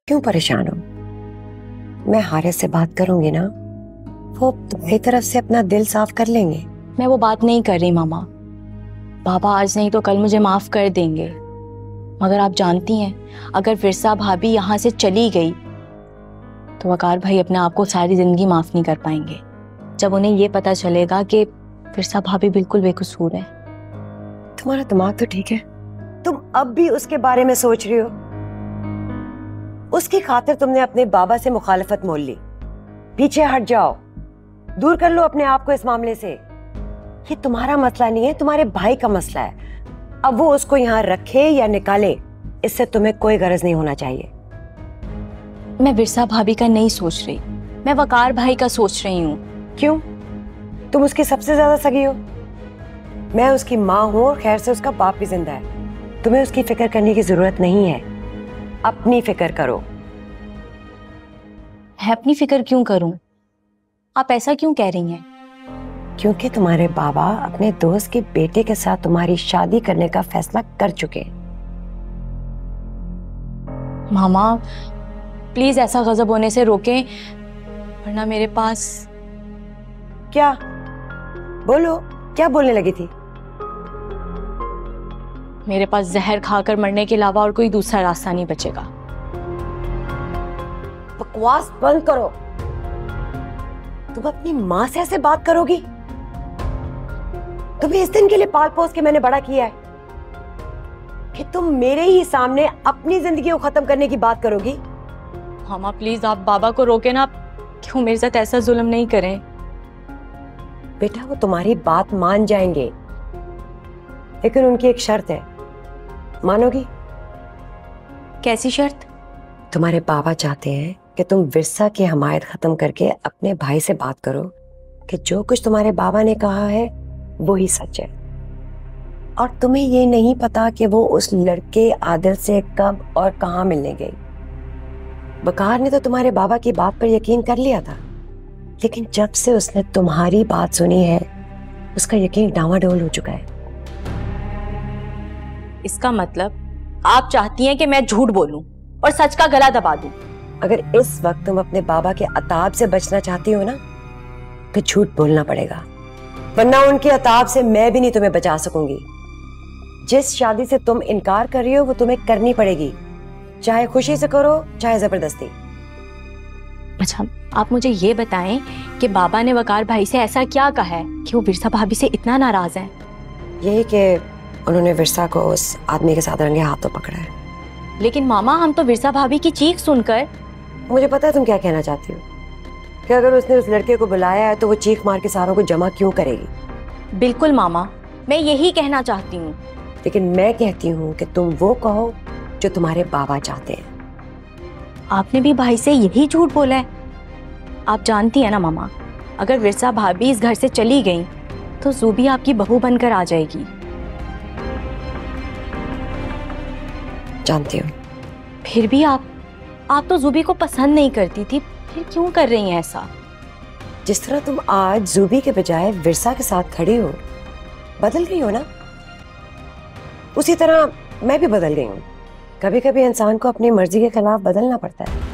क्यों परेशान हो? मैं हारिस से बात करूंगी ना, वो तुम्हारी तरफ से अपना दिल साफ कर लेंगे। मैं वो बात नहीं कर रही मामा। बाबा आज नहीं तो कल मुझे माफ कर देंगे। मगर आप जानती हैं, अगर विरसा भाभी यहाँ से चली गई तो वकार भाई अपने आप को सारी जिंदगी माफ नहीं कर पाएंगे। जब उन्हें ये पता चलेगा कि विरसा भाभी बिल्कुल बेकसूर है। तुम्हारा दिमाग तो ठीक है, तुम अब भी उसके बारे में सोच रही हो। उसकी खातिर तुमने अपने बाबा से मुखालफत मोल ली। पीछे हट जाओ, दूर कर लो अपने आप को इस मामले से। ये तुम्हारा मसला नहीं है, तुम्हारे भाई का मसला है। अब वो उसको यहाँ रखे या निकाले, इससे तुम्हें कोई गरज नहीं होना चाहिए। मैं विरसा भाभी का नहीं सोच रही, मैं वकार भाई का सोच रही हूँ। क्यों? तुम उसकी सबसे ज्यादा सगी हो। मैं उसकी माँ हूं और खैर से उसका बाप भी जिंदा है। तुम्हें उसकी फिक्र करने की जरूरत नहीं है, अपनी फिक्र करो। मैं अपनी फिक्र क्यों करूं? आप ऐसा क्यों कह रही हैं? क्योंकि तुम्हारे बाबा अपने दोस्त के बेटे के साथ तुम्हारी शादी करने का फैसला कर चुके हैं। मामा प्लीज ऐसा गजब होने से रोकें, वरना मेरे पास। क्या? बोलो, क्या बोलने लगी थी? मेरे पास जहर खाकर मरने के अलावा और कोई दूसरा रास्ता नहीं बचेगा। बकवास बंद करो। तुम अपनी माँ से ऐसे बात करोगी? तुम्हें इस दिन के लिए पाल पोस के मैंने बड़ा किया है कि तुम मेरे ही सामने अपनी जिंदगी को खत्म करने की बात करोगी? मामा प्लीज आप बाबा को रोके ना। क्यों मेरे साथ ऐसा जुल्म नहीं करें। बेटा वो तुम्हारी बात मान जाएंगे, लेकिन उनकी एक शर्त है। मानोगी? कैसी शर्त? तुम्हारे बाबा चाहते हैं कि तुम विरसा की हमायत खत्म करके अपने भाई से बात करो कि जो कुछ तुम्हारे बाबा ने कहा है वो ही सच है। और तुम्हें ये नहीं पता कि वो उस लड़के आदिल से कब और कहां मिलने गई। बकार ने तो तुम्हारे बाबा की बात पर यकीन कर लिया था, लेकिन जब से उसने तुम्हारी बात सुनी है उसका यकीन डामाडोल हो चुका है। इसका मतलब आप चाहती हैं कि मैं झूठ बोलूं और सच का गला दबा दूं। अगर इस वक्त तुम अपने बाबा के अताब से बचना चाहती हो ना, तो झूठ बोलना पड़ेगा, वरना उनके अताब से मैं भी नहीं तुम्हें बचा सकूंगी। जिस शादी से तुम इनकार कर रही हो वो तुम्हें करनी पड़ेगी, चाहे खुशी से करो चाहे जबरदस्ती। अच्छा आप मुझे ये बताएं कि बाबा ने वकार भाई से ऐसा क्या कहा है कि वो विरसा भाभी से इतना नाराज हैं? यही कि उन्होंने विरसा को उस आदमी के साथ रंगे हाथों पकड़ा है। लेकिन मामा हम तो विरसा भाभी की चीख सुनकर। मुझे पता है तुम क्या कहना चाहती हो, कि अगर उसने उस लड़के को बुलाया है तो वो चीख मार के सारों को जमा क्यों करेगी। बिल्कुल मामा, मैं यही कहना चाहती हूँ। लेकिन मैं कहती हूँ कि तुम वो कहो जो तुम्हारे बाबा चाहते हैं। आपने भी भाई से यही झूठ बोला है। आप जानती है ना मामा, अगर विरसा भाभी इस घर से चली गई तो जूबी आपकी बहू बनकर आ जाएगी। जानती हूँ। फिर भी आप तो जूबी को पसंद नहीं करती थी, फिर क्यों कर रही हैं ऐसा? जिस तरह तुम आज जूबी के बजाय विरसा के साथ खड़ी हो, बदल गई हो ना, उसी तरह मैं भी बदल गई हूँ। कभी कभी इंसान को अपनी मर्जी के खिलाफ बदलना पड़ता है।